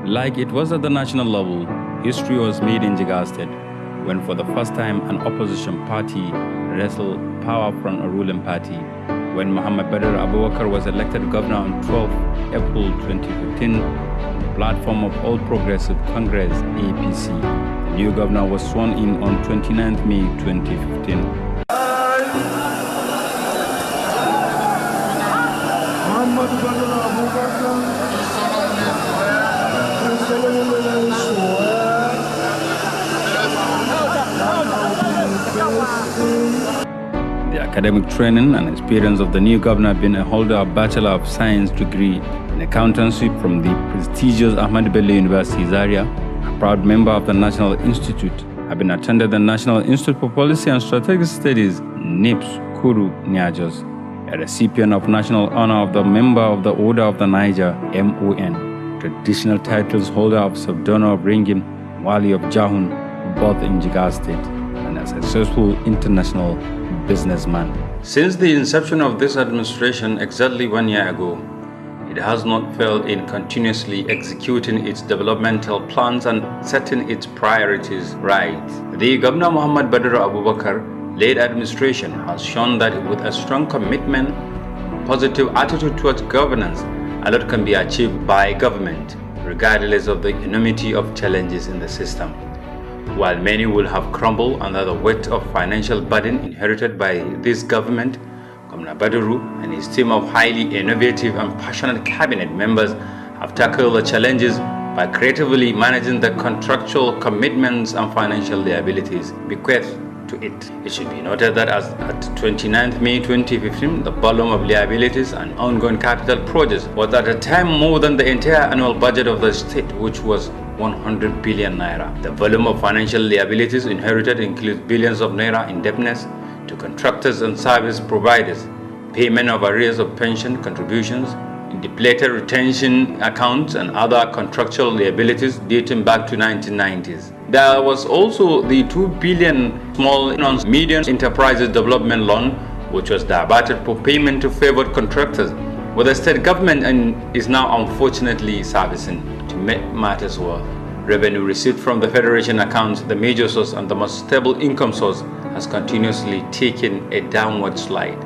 Like it was at the national level, history was made in Jigawa State when for the first time an opposition party wrestled power from a ruling party. When Muhammad Badr Abubakar was elected governor on 12 April 2015, on the platform of All Progressive Congress (APC), the new governor was sworn in on 29 May 2015. The academic training and experience of the new governor being a holder of Bachelor of Science degree in accountancy from the prestigious Ahmadu Bello University Zaria, a proud member of the National Institute, having attended the National Institute for Policy and Strategic Studies, NIPS, Kuru, Niajos, a recipient of National Honor of the Member of the Order of the Niger, MON, traditional titles holder of Subdonor of Ringim, Wali of Jahun, both in Jigawa State, and a successful international businessman. Since the inception of this administration exactly 1 year ago, it has not failed in continuously executing its developmental plans and setting its priorities right. The Governor Muhammad Badr Abubakar-led administration has shown that with a strong commitment, positive attitude towards governance, a lot can be achieved by government, regardless of the enormity of challenges in the system. While many will have crumbled under the weight of financial burden inherited by this government, Governor Badru and his team of highly innovative and passionate cabinet members have tackled the challenges by creatively managing the contractual commitments and financial liabilities bequeathed to it. It should be noted that as at 29th May 2015, the volume of liabilities and ongoing capital projects was at a time more than the entire annual budget of the state, which was 100 billion naira. The volume of financial liabilities inherited includes billions of naira indebtedness to contractors and service providers, payment of arrears of pension contributions, depleted retention accounts, and other contractual liabilities dating back to 1990s. There was also the 2 billion small and medium enterprises development loan, which was diverted for payment to favored contractors, where the state government is now unfortunately servicing. To make matters worse, revenue received from the federation accounts, the major source and the most stable income source, has continuously taken a downward slide.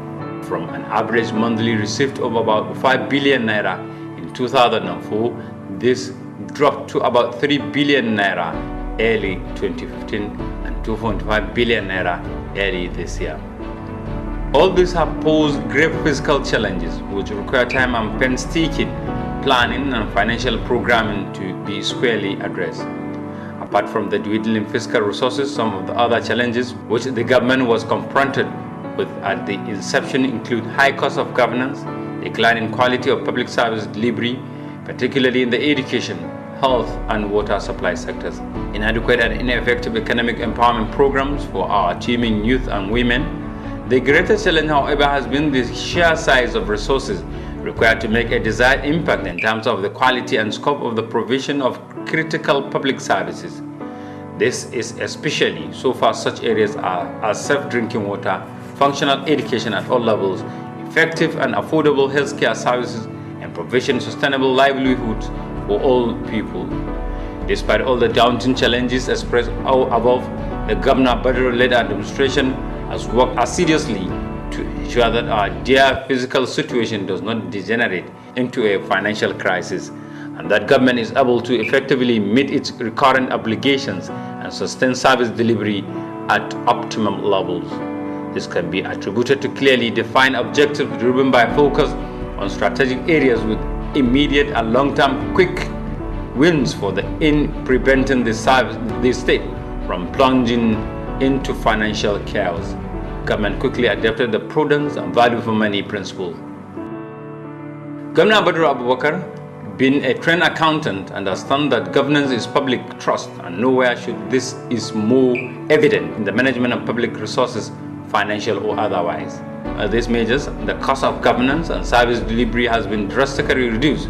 From an average monthly receipt of about 5 billion naira in 2004, this dropped to about 3 billion naira early 2015 and 2.5 billion naira early this year. All these have posed grave fiscal challenges which require time and painstaking planning and financial programming to be squarely addressed. Apart from the dwindling fiscal resources, some of the other challenges which the government was confronted with at the inception include high cost of governance, declining quality of public service delivery, particularly in the education, health and water supply sectors, inadequate and ineffective economic empowerment programs for our teeming youth and women. The greatest challenge, however, has been the sheer size of resources required to make a desired impact in terms of the quality and scope of the provision of critical public services. This is especially so far such areas as safe drinking water, functional education at all levels, effective and affordable healthcare services, and provision sustainable livelihoods for all people. Despite all the daunting challenges expressed above, the Governor Badr-led administration has worked assiduously to ensure that our dear physical situation does not degenerate into a financial crisis, and that government is able to effectively meet its recurrent obligations and sustain service delivery at optimum levels. This can be attributed to clearly defined objectives driven by focus on strategic areas with immediate and long-term quick wins in preventing the state from plunging into financial chaos. Government quickly adopted the prudence and value for money principle. Governor Badr Abubakar, being a trained accountant, understands that governance is public trust, and nowhere should this is more evident in the management of public resources, financial or otherwise. These measures, the cost of governance and service delivery has been drastically reduced,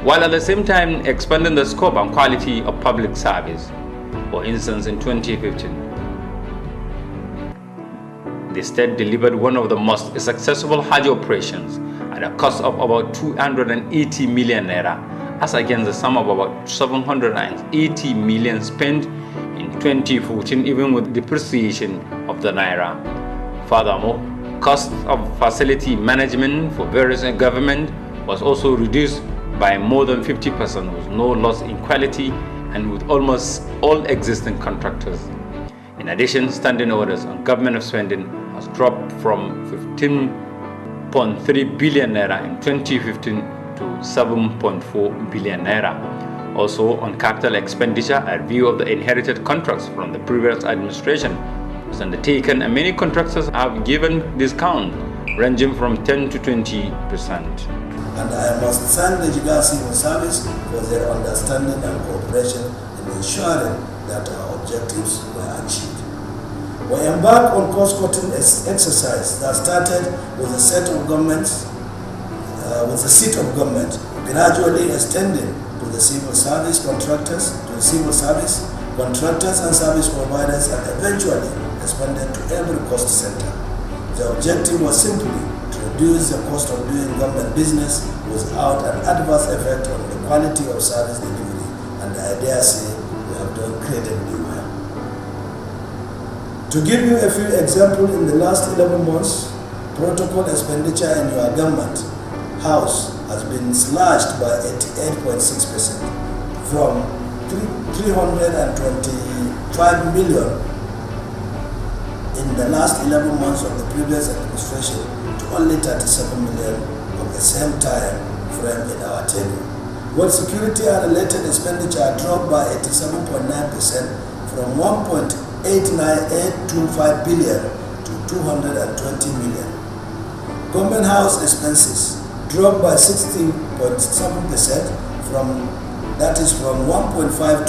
while at the same time expanding the scope and quality of public service. For instance, in 2015, the state delivered one of the most successful Hajj operations at a cost of about 280 million naira as against the sum of about 780 million spent in 2014, even with depreciation of the naira. Furthermore, cost of facility management for various government was also reduced by more than 50%, with no loss in quality and with almost all existing contractors. In addition, standing orders on government spending has dropped from 15.3 billion naira in 2015 to 7.4 billion naira. Also, on capital expenditure, a review of the inherited contracts from the previous administration was undertaken, and many contractors have given discount ranging from 10 to 20%. And I must thank the Jigawa Civil Service for their understanding and cooperation in ensuring that our objectives were achieved. We embarked on cost-cutting exercise that started with the seat of government, gradually extending to the civil service contractors, and service providers, and eventually expanded to every cost center. The objective was simply to reduce the cost of doing government business without an adverse effect on the quality of service delivery, and I dare say we have done credibly well. To give you a few examples, in the last 11 months, protocol expenditure in your government house has been slashed by 88.6%, from 325 million in the last 11 months of the previous administration to only 37 million of the same time frame in our tenure. While security and related expenditure dropped by 87.9%, from 1.89825 billion to 220 million. Government house expenses dropped by 16.7%, from 1.52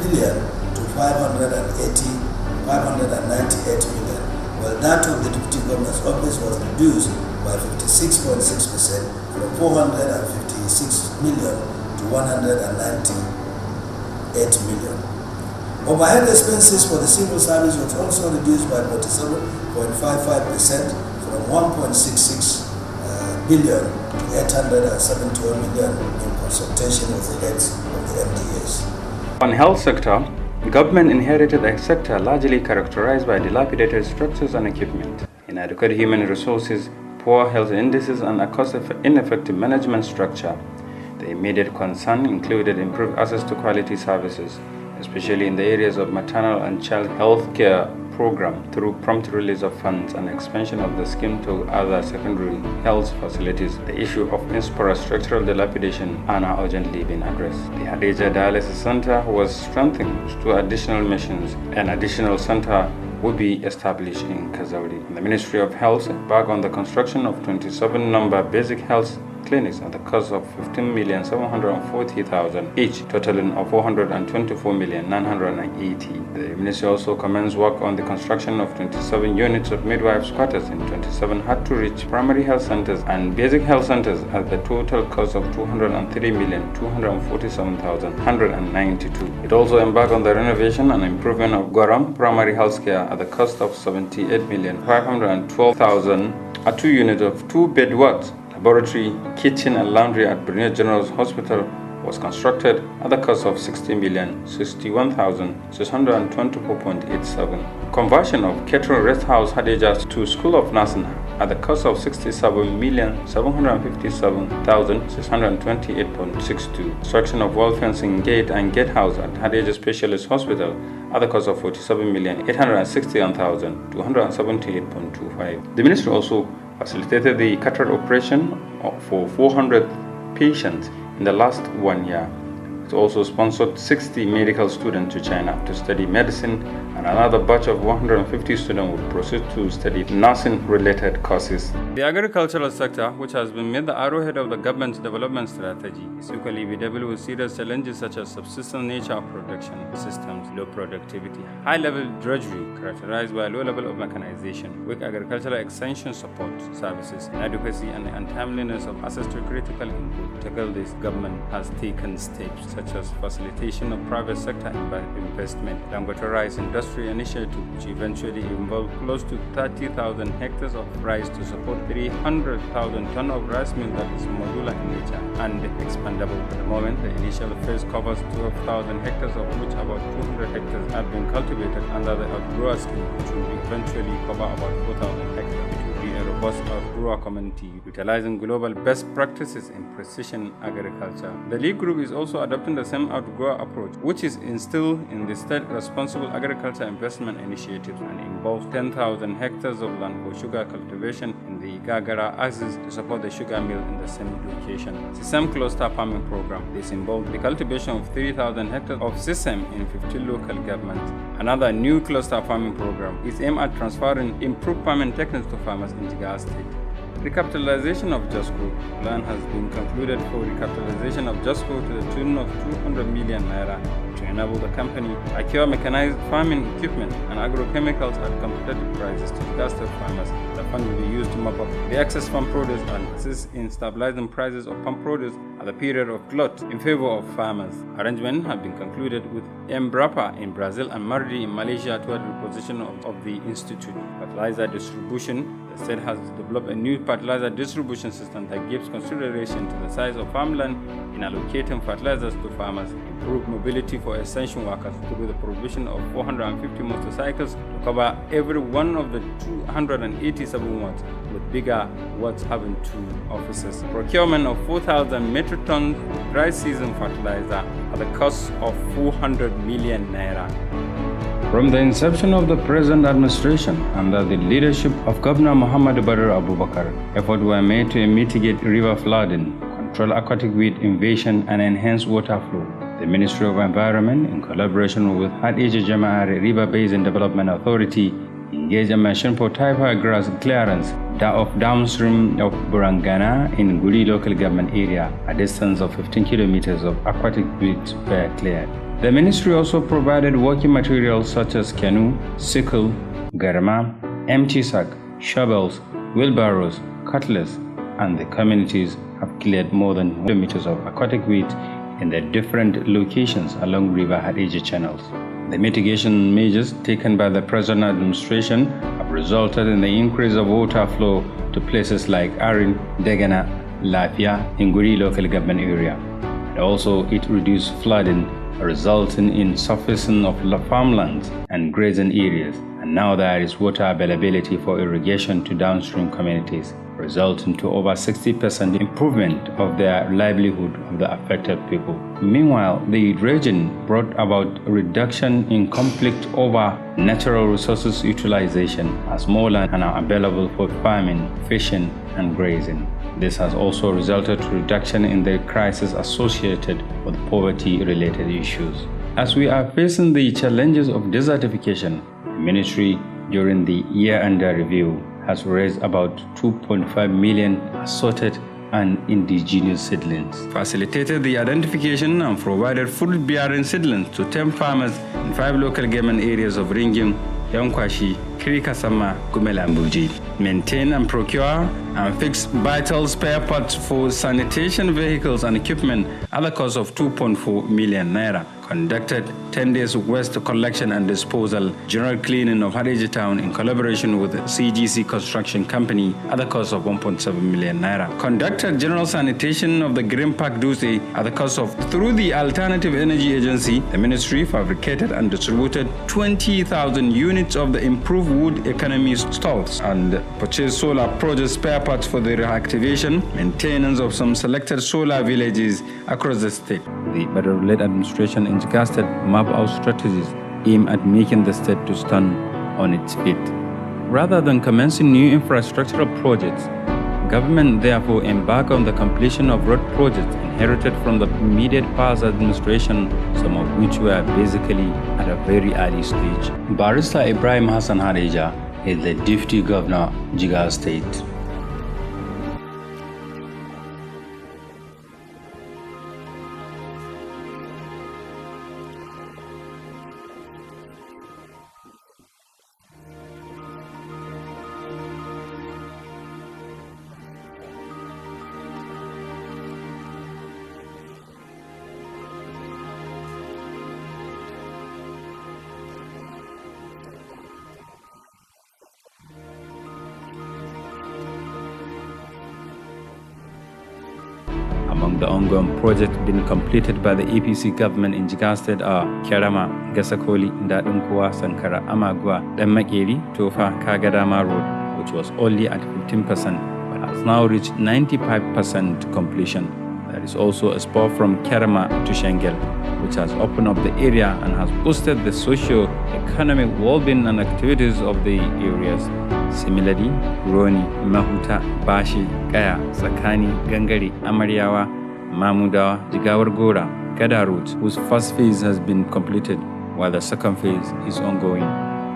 billion to 598 million, while that of the Deputy Governor's Office was reduced by 56.6%, from 456 million to 198 million. Overhead expenses for the civil service was also reduced by 47.55%, from 1.66 billion to 871 million, in consultation with the heads of the MDAs. On health sector, the government inherited a sector largely characterized by dilapidated structures and equipment, inadequate human resources, poor health indices, and a cost-ineffective management structure. The immediate concern included improved access to quality services, especially in the areas of maternal and child health care program, through prompt release of funds and expansion of the scheme to other secondary health facilities. The issue of infrastructural dilapidation are now urgently being addressed. The Hadejia Dialysis Center was strengthened to additional missions. An additional center will be established in Kazauri. The Ministry of Health embarked on the construction of 27 number basic health clinics at the cost of 15,740,000 each, totaling of 424,980,000. The ministry also commenced work on the construction of 27 units of midwives' quarters in 27 hard-to-reach primary health centers and basic health centers at the total cost of 203,247,192. It also embarked on the renovation and improvement of Goram primary health care at the cost of 78,512,000, a 2 unit of 2-bed wards, laboratory, kitchen and laundry at Brunei General's Hospital was constructed at the cost of 60,061,624.87. Conversion of Ketron Rest House Hadejia to School of Nursing at the cost of 67,757,628.62. Construction of wall fencing gate and gate house at Hadejia Specialist Hospital at the cost of 47,861,278.25. The ministry also facilitated the cataract operation for 400 patients in the last 1 year. It also sponsored 60 medical students to China to study medicine, and another batch of 150 students will proceed to study nursing-related courses. The agricultural sector, which has been made the arrowhead of the government's development strategy, is equally bedeviled with serious challenges such as subsistence nature of production systems, low productivity, high-level drudgery characterized by a low level of mechanization, weak agricultural extension support services, inadequacy and untimeliness of access to critical input. To tackle this, government has taken steps such as facilitation of private sector investment, Dangote Rice Industry Initiative, which eventually involved close to 30,000 hectares of rice to support 300,000 tons of rice meal that is modular in nature and expandable. At the moment, the initial phase covers 12,000 hectares, of which about 200 hectares have been cultivated under the outgrower scheme, which will eventually cover about 4,000 hectares. A robust outgrower community utilizing global best practices in precision agriculture. The League Group is also adopting the same outgrower approach, which is instilled in the State Responsible Agriculture Investment Initiative and involves 10,000 hectares of land for sugar cultivation in the Gagara axis to support the sugar mill in the same location. Sesame Cluster Farming Program. This involves the cultivation of 3,000 hectares of sesame in 15 local governments. Another new cluster farming program is aimed at transferring improved farming techniques to farmers in Jigawa State. Recapitalization of JASCO plan has been concluded for recapitalization of JASCO to the tune of 200 million naira to enable the company to acquire mechanized farming equipment and agrochemicals at competitive prices to Jigawa State farmers. The fund will be used to mop up the excess farm produce and assist in stabilizing prices of farm produce at the period of glut in favor of farmers. Arrangements have been concluded with Embrapa in Brazil and Mardi in Malaysia toward the reposition of the institute. Fertilizer distribution. The state has developed a new fertilizer distribution system that gives consideration to the size of farmland in allocating fertilizers to farmers, improve mobility for essential workers through the provision of 450 motorcycles to cover every one of the 287 wards, with bigger wards having 2 offices. Procurement of 4,000 metric tons dry season fertilizer at the cost of 400 million naira. From the inception of the present administration, under the leadership of Governor Muhammad Badr Abubakar, efforts were made to mitigate river flooding, control aquatic weed invasion, and enhance water flow. The Ministry of Environment, in collaboration with Hadija Jama'ari River Basin Development Authority, engaged a machine for typhoid grass clearance of downstream of Burangana in Guri local government area, a distance of 15 kilometers of aquatic weeds were cleared. The ministry also provided working materials such as canoe, sickle, garma, empty sack, shovels, wheelbarrows, cutlass, and the communities have cleared more than 100 meters of aquatic weeds in the different locations along River Hadija channels. The mitigation measures taken by the present administration have resulted in the increase of water flow to places like Arin, Degana, Lafia, in Guri local government area. And also it reduced flooding, resulting in sufficient of farmlands and grazing areas, and now there is water availability for irrigation to downstream communities, resulting to over 60% improvement of their livelihood of the affected people. Meanwhile, the region brought about a reduction in conflict over natural resources utilization, as more land are now available for farming, fishing, and grazing. This has also resulted in reduction in the crisis associated with poverty-related issues. As we are facing the challenges of desertification, the ministry during the year-end review has raised about 2.5 million assorted and indigenous seedlings, facilitated the identification and provided fruit-bearing seedlings to 10 farmers in 5 local government areas of Ringim, Yankwashi, Kirikasama, Gumel and Buji. Maintain and procure and fix vital spare parts for sanitation vehicles and equipment at the cost of 2.4 million naira. Conducted 10 days waste collection and disposal, general cleaning of Hadija town in collaboration with CGC Construction Company at the cost of 1.7 million naira. Conducted general sanitation of the Green Park Duse at the cost of, through the Alternative Energy Agency, the ministry fabricated and distributed 20,000 units of the improved wood economy stalls and purchased solar project spare parts for the reactivation, maintenance of some selected solar villages across the state. The Badr-led administration in Jigawa State mapped out strategies aimed at making the state to stand on its feet. Rather than commencing new infrastructural projects, government therefore embarked on the completion of road projects inherited from the immediate past administration, some of which were basically at a very early stage. Barrister Ibrahim Hassan Hadija is the Deputy Governor, Jigawa State. Among the ongoing projects being completed by the APC government in Jigawa State are Kerama, Gasakoli, Ndadunkuwa, Sankara, Amagua, Makeri, Tofa, Kagadama Road, which was only at 15%, but has now reached 95% completion. There is also a spur from Kerama to Shengel, which has opened up the area and has boosted the socio-economic well-being and activities of the areas. Similarly, Roni, Mahuta, Bashi, Kaya, Sakani, Gangari, Amariyawa, Mamudawa, Jigawar Gora, Gada route, whose first phase has been completed, while the second phase is ongoing.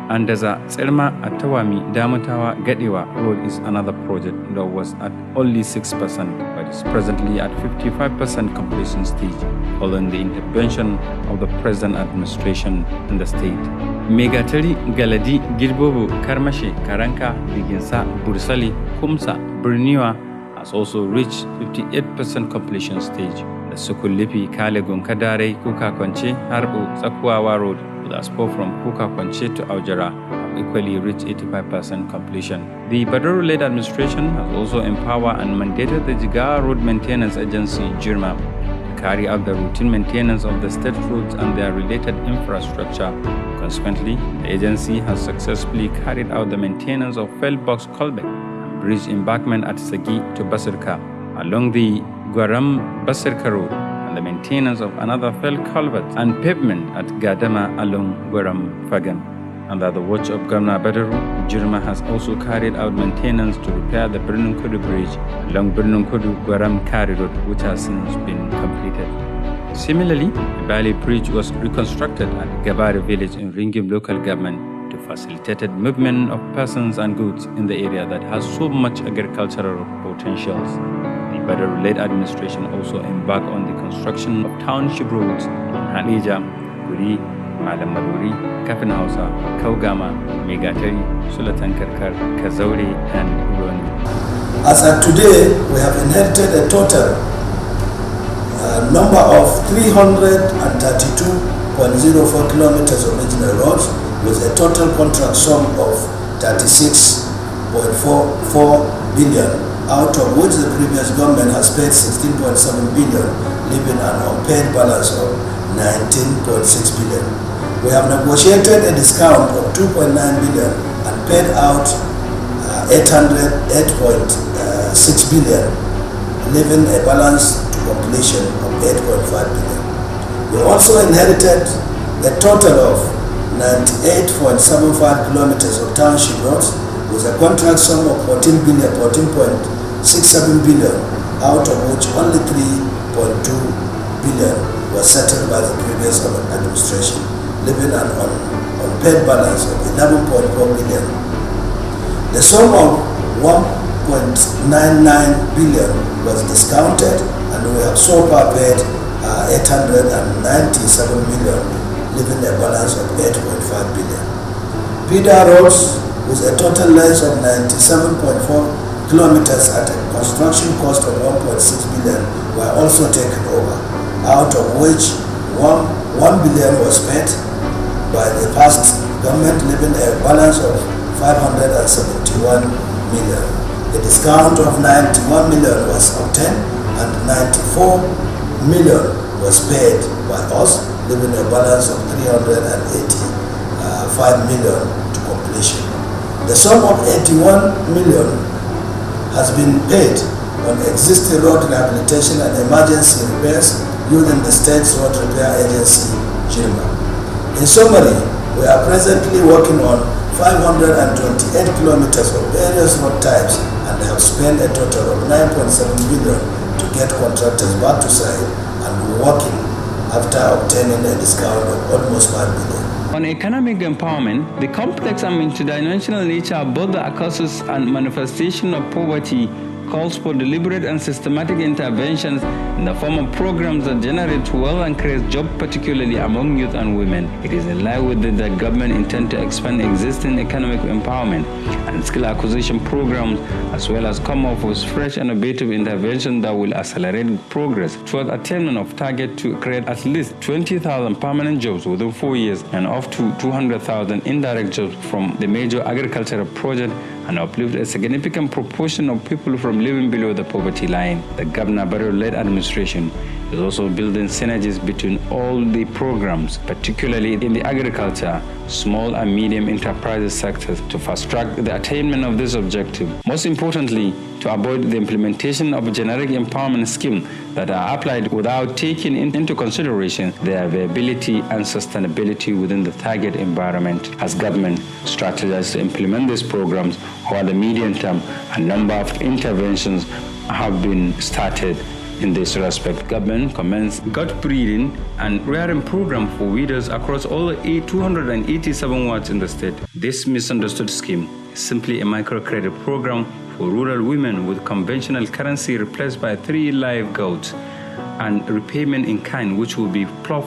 Andaza, Tselma, Atawami, Damatawa, Gadewa Road is another project that was at only 6%, but is presently at 55% completion stage, following the intervention of the present administration in the state. Megatari, Galadi, Girbobo, Karmashi, Karanka, Diginsa, Bursali, Kumsa, Burniwa has also reached 58% completion stage. The Sukulipi, Kalegun, Kadare, Kuka Konche, Harbu, Sakuawa Road, with a spur from Kuka Konche to Aujara, have equally reached 85% completion. The Badaro-led administration has also empowered and mandated the Jigawa Road Maintenance Agency, JIRMA, to carry out the routine maintenance of the state roads and their related infrastructure. Consequently, the agency has successfully carried out the maintenance of failed box culvert and bridge embankment at Sagi to Basirka along the Gwaram Basirka Road, and the maintenance of another failed culvert and pavement at Gadama along Gwaram Fagan. Under the watch of Governor Badaru, JIRMA has also carried out maintenance to repair the Birnunkudu Bridge along Birnunkudu Gwaram Kari Road, which has since been completed. Similarly, the Bali Bridge was reconstructed at Gabari village in Ringim local government to facilitate the movement of persons and goods in the area that has so much agricultural potentials. The Badaro-led administration also embarked on the construction of township roads in Hadija, Guri, Malam Maduri, Kafin Hausa, Kaugama, Megatari, Sulatan Karkar, Kazauri, and Uroni. As at today, we have inherited a total number of 332.04 kilometers of regional roads with a total contract sum of 36.44 billion, out of which the previous government has paid 16.7 billion, leaving an unpaid balance of 19.6 billion. We have negotiated a discount of 2.9 billion and paid out 808.6 billion, leaving a balance to completion of 8.5 billion. We also inherited a total of 98.75 kilometers of township roads with a contract sum of 14.67 billion, out of which only 3.2 billion was settled by the previous administration, leaving an unpaid balance of 11.4 billion. The sum of 1.99 billion was discounted, and we have so far paid 897 million, leaving a balance of 8.5 billion. PIDA roads with a total length of 97.4 kilometers at a construction cost of 1.6 billion were also taken over, out of which 1 billion was paid by the past government, leaving a balance of 571 million. The discount of 91 million was obtained and 94 million was paid by us, leaving a balance of 385 million to completion. The sum of 81 million has been paid on existing road rehabilitation and emergency repairs using the State's Road Repair Agency, JIRMA. In summary, we are presently working on 528 kilometers of various road types and have spent a total of 9.7 billion to get contractors back to site, and working after obtaining a discount of almost 5 billion. On economic empowerment, the complex and multidimensional nature of both the causes and manifestation of poverty calls for deliberate and systematic interventions in the form of programs that generate wealth and create jobs, particularly among youth and women. It is in line with this that government intend to expand existing economic empowerment and skill acquisition programs, as well as come up with fresh and innovative interventions that will accelerate progress toward attainment of target to create at least 20,000 permanent jobs within 4 years and up to 200,000 indirect jobs from the major agricultural project and uplift a significant proportion of people from living below the poverty line. The Governor Barrow-led administration is also building synergies between all the programs, particularly in the agriculture, small and medium enterprises sectors, to fast-track the attainment of this objective. Most importantly, to avoid the implementation of a generic empowerment scheme that are applied without taking into consideration their viability and sustainability within the target environment. As government strategies to implement these programs over the medium term, a number of interventions have been started. In this respect, government commenced gut breeding and rearing program for widows across all the 287 wards in the state. This misunderstood scheme is simply a microcredit program for rural women with conventional currency replaced by 3 live goats and repayment in kind, which will be ploughed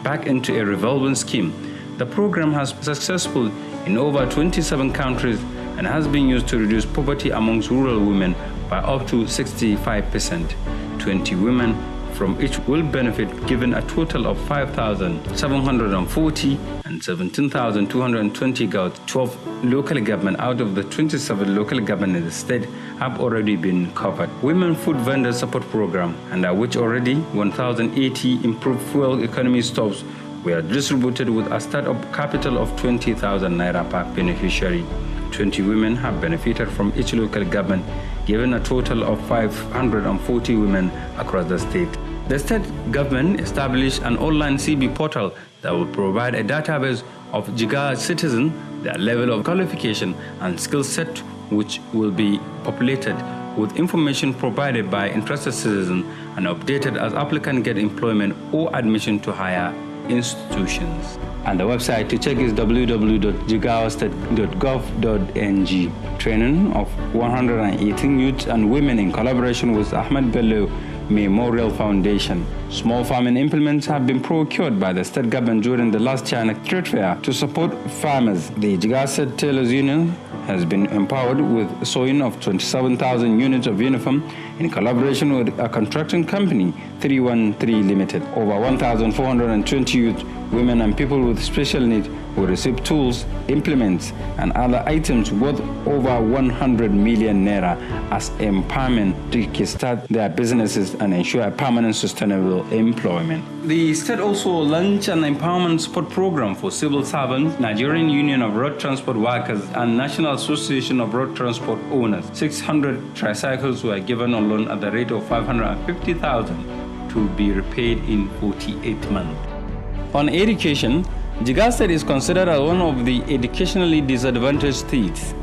back into a revolving scheme. The program has been successful in over 27 countries and has been used to reduce poverty amongst rural women by up to 65%. 20 women from each will benefit, given a total of 5,740 and 17,220 goats. 12 local government out of the 27 local government in the state have already been covered. Women Food Vendor Support Program, under which already 1,080 improved fuel economy stoves were distributed with a start-up capital of 20,000 naira per beneficiary. 20 women have benefited from each local government, given a total of 540 women across the state. The state government established an online CB portal that will provide a database of Jigawa citizens, their level of qualification and skill set, which will be populated with information provided by interested citizens and updated as applicants get employment or admission to higher institutions. And the website to check is www.jigawastate.gov.ng. Training of 118 youths and women in collaboration with Ahmed Bello Memorial Foundation. Small farming implements have been procured by the state government during the last China Trade Fair to support farmers. The Jigawa State Tailors Union has been empowered with sewing of 27,000 units of uniform in collaboration with a contracting company, 313 Limited. Over 1,420 youth, women and people with special needs will receive tools, implements, and other items worth over 100 million naira as empowerment to kickstart their businesses and ensure a permanent sustainable employment. The state also launched an empowerment support program for civil servants, Nigerian Union of Road Transport Workers, and National Association of Road Transport Owners. 600 tricycles were given on loan at the rate of 550,000 to be repaid in 48 months. On education, Jigawa State is considered as one of the educationally disadvantaged states.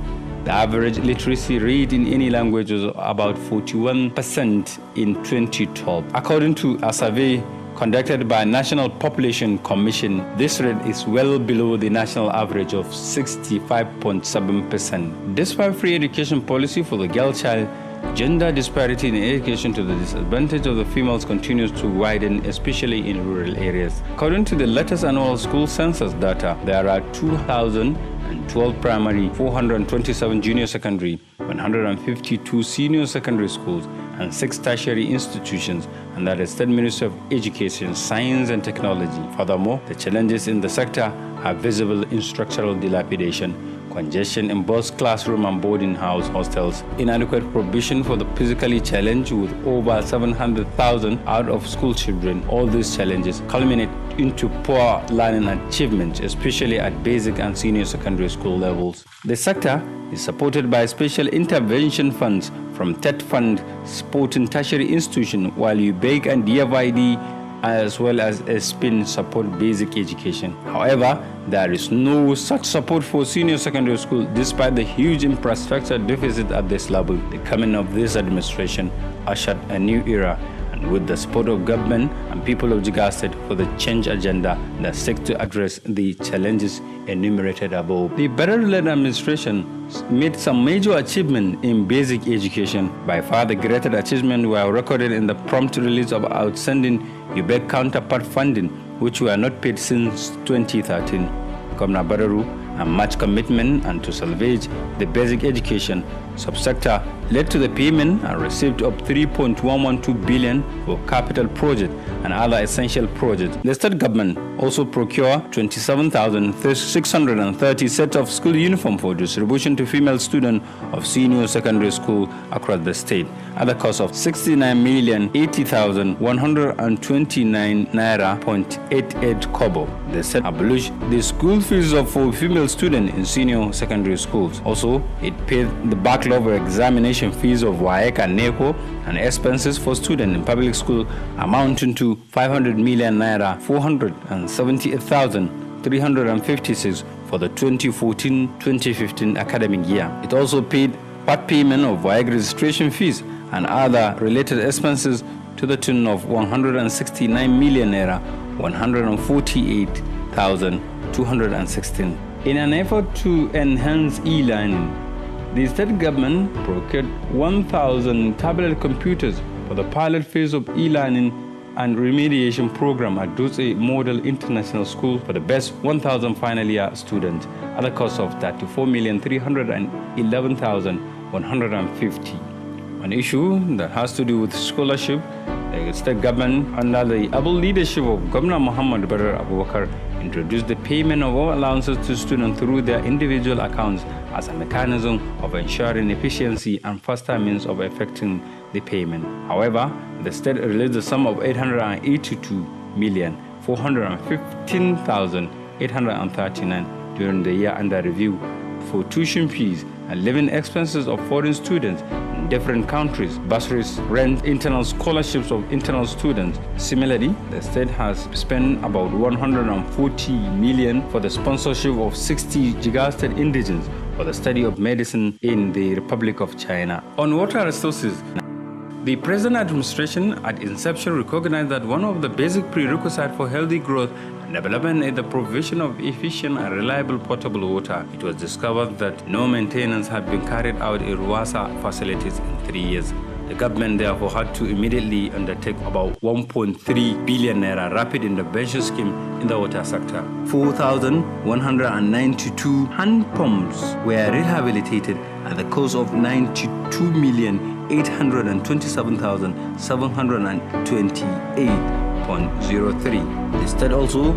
The average literacy rate in any language was about 41% in 2012. According to a survey conducted by National Population Commission, this rate is well below the national average of 65.7%. Despite free education policy for the girl child, gender disparity in education to the disadvantage of the females continues to widen, especially in rural areas. According to the latest annual school census data, there are 2,012 primary, 427 junior secondary, 152 senior secondary schools, and 6 tertiary institutions under the State Ministry of Education, Science and Technology. Furthermore, the challenges in the sector are visible in structural dilapidation, congestion in both classroom and boarding house hostels, inadequate provision for the physically challenged with over 700,000 out-of-school children. All these challenges culminate into poor learning achievements, especially at basic and senior secondary school levels. The sector is supported by special intervention funds from TET Fund, supporting tertiary institutions, while UBEG and DFID as well as SPIN support basic education. However, there is no such support for senior secondary school despite the huge infrastructure deficit at this level. The coming of this administration ushered a new era, and with the support of government and people of Jigawa State for the change agenda that seek to address the challenges enumerated above. The Barrow-led administration made some major achievement in basic education. By far, the greatest achievements were recorded in the prompt release of outstanding UBEG counterpart funding, which were not paid since 2013. Governor Barrow and much commitment and to salvage the basic education subsector led to the payment and receipt of 3.112 billion for capital projects and other essential projects. The state government also procured 27,630 sets of school uniform for distribution to female students of senior secondary school across the state at the cost of 69,080,129 naira 0.88 kobo. The state abolished the school fees for female students in senior secondary schools. Also, it paid the backlog of examination fees of WAEC and NECO and expenses for students in public school amounting to 500 million naira 478,356 for the 2014-2015 academic year. It also paid part payment of WAEC registration fees and other related expenses to the tune of 169 million naira 148,216. In an effort to enhance e-learning, the state government procured 1,000 tablet computers for the pilot phase of e-learning and remediation program at Dutse Model International School for the best 1,000 final year students at the cost of 34,311,150. An issue that has to do with scholarship, the state government under the able leadership of Governor Muhammad Badar Abubakar introduced the payment of all allowances to students through their individual accounts as a mechanism of ensuring efficiency and faster means of effecting the payment. However, the state released the sum of 882,415,839 during the year under review for tuition fees and living expenses of foreign students in different countries, bursaries, rent, internal scholarships of internal students. Similarly, the state has spent about 140 million for the sponsorship of 60 Jigawa State indigents for the study of medicine in the Republic of China. On water resources, the present administration at inception recognized that one of the basic prerequisites for healthy growth and development is the provision of efficient and reliable potable water. It was discovered that no maintenance had been carried out in Ruwasa facilities in 3 years. The government therefore had to immediately undertake about 1.3 billion naira rapid intervention scheme in the water sector. 4,192 hand pumps were rehabilitated at the cost of 92,827,728.03. The state also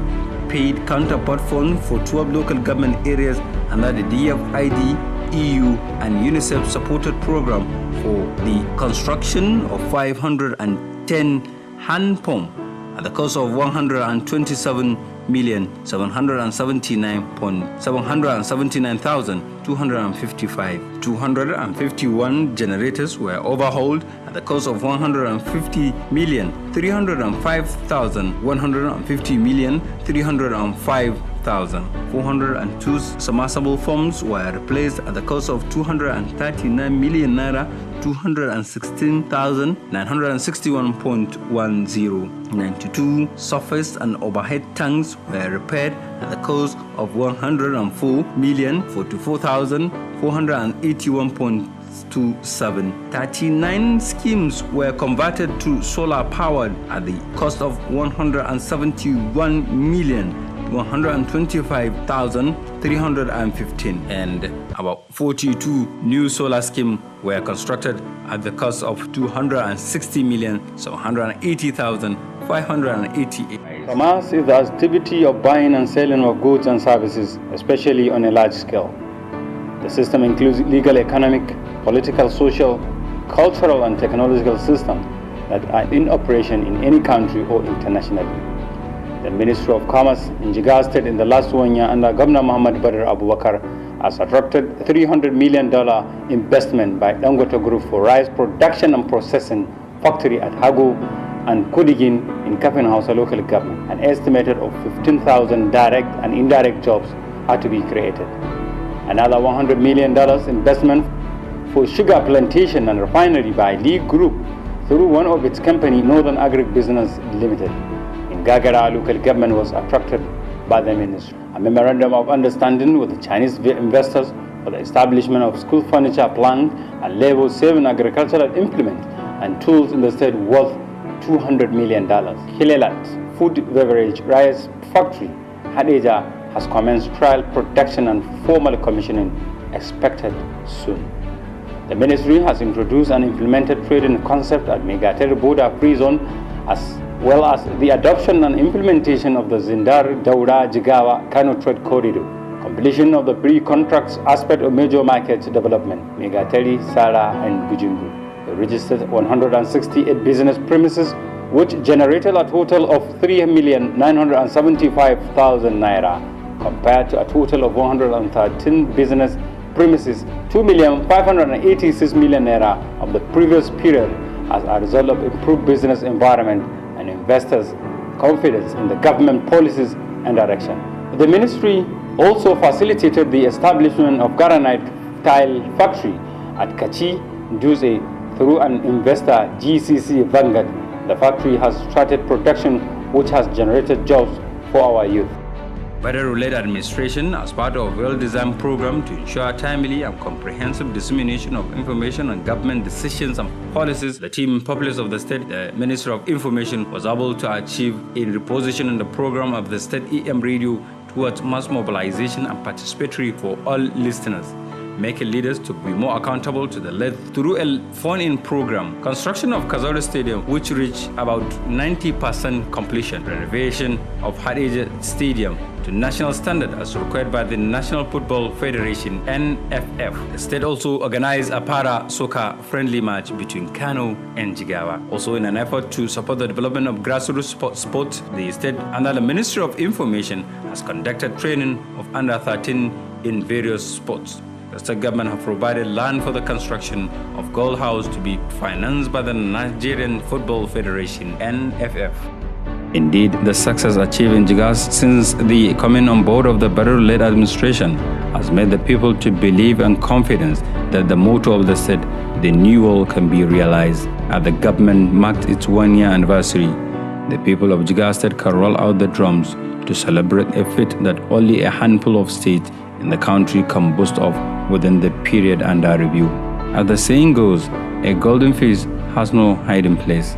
paid counterpart funds for 12 local government areas under the DFID, EU and UNICEF supported program for the construction of 510 hand pumps at the cost of 127,779,255. 251 generators were overhauled at the cost of 150,305,150,305,000. 402 submersible pumps were replaced at the cost of 239 million naira 216,961.10. 92 surface and overhead tanks were repaired at the cost of 104,044,481.27. 39 schemes were converted to solar powered at the cost of 171,125,315, and about 42 new solar schemes were constructed at the cost of 260,780,588. Commerce is the activity of buying and selling of goods and services, especially on a large scale. The system includes legal, economic, political, social, cultural, and technological systems that are in operation in any country or internationally. The Ministry of Commerce in Jigawa State in the last 1 year under Governor Muhammad Badar Abubakar has attracted $300 million investment by Dangote Group for rice production and processing factory at Hago and Kudigin in Kafin Hausa local government. An estimated of 15,000 direct and indirect jobs are to be created. Another $100 million investment for sugar plantation and refinery by Lee Group through one of its company, Northern Agribusiness Limited. In Gagara, local government was attracted by the ministry. A memorandum of understanding with the Chinese investors for the establishment of school furniture plant and labor-saving agricultural implements and tools in the state worth $200 million. Hilelat Food Beverage Rice Factory, Hadija, has commenced trial production and formal commissioning expected soon. The ministry has introduced and implemented trading concept at Megateri border free zone, as well as the adoption and implementation of the Zindar, Daura, Jigawa, Kano trade corridor, completion of the pre-contracts aspect of major market development, Megateri, Sara, and Bujungu. They registered 168 business premises, which generated a total of 3,975,000 naira, compared to a total of 113 business premises, 2,586,000 naira of the previous period, as a result of improved business environment and investors' confidence in the government policies and direction. The ministry also facilitated the establishment of granite tile factory at Kachi, Duse, through an investor, GCC Vanguard. The factory has started production, which has generated jobs for our youth. Badar-led administration, as part of a well-designed program to ensure timely and comprehensive dissemination of information on government decisions and policies, the team populace of the state, the Ministry of Information, was able to achieve a reposition in the program of the state EM radio towards mass mobilization and participatory for all listeners, making leaders to be more accountable to the lead through a phone-in program. Construction of Kazaure Stadium, which reached about 90% completion. Renovation of Hadija Stadium to national standard as required by the National Football Federation, NFF. The state also organized a para-soccer friendly match between Kano and Jigawa. Also, in an effort to support the development of grassroots sports, the state, under the Ministry of Information, has conducted training of under 13 in various sports. The state government have provided land for the construction of Gold House to be financed by the Nigerian Football Federation, NFF. Indeed, the success achieved in Jigawa since the coming on board of the Badar-led administration has made the people to believe and confidence that the motto of the state, the new world, can be realized. As the government marked its one-year anniversary, the people of Jigawa State can roll out the drums to celebrate a feat that only a handful of states in the country can boast of within the period under review. As the saying goes, a golden fish has no hiding place.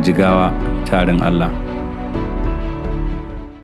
Jigawa, tarin Allah.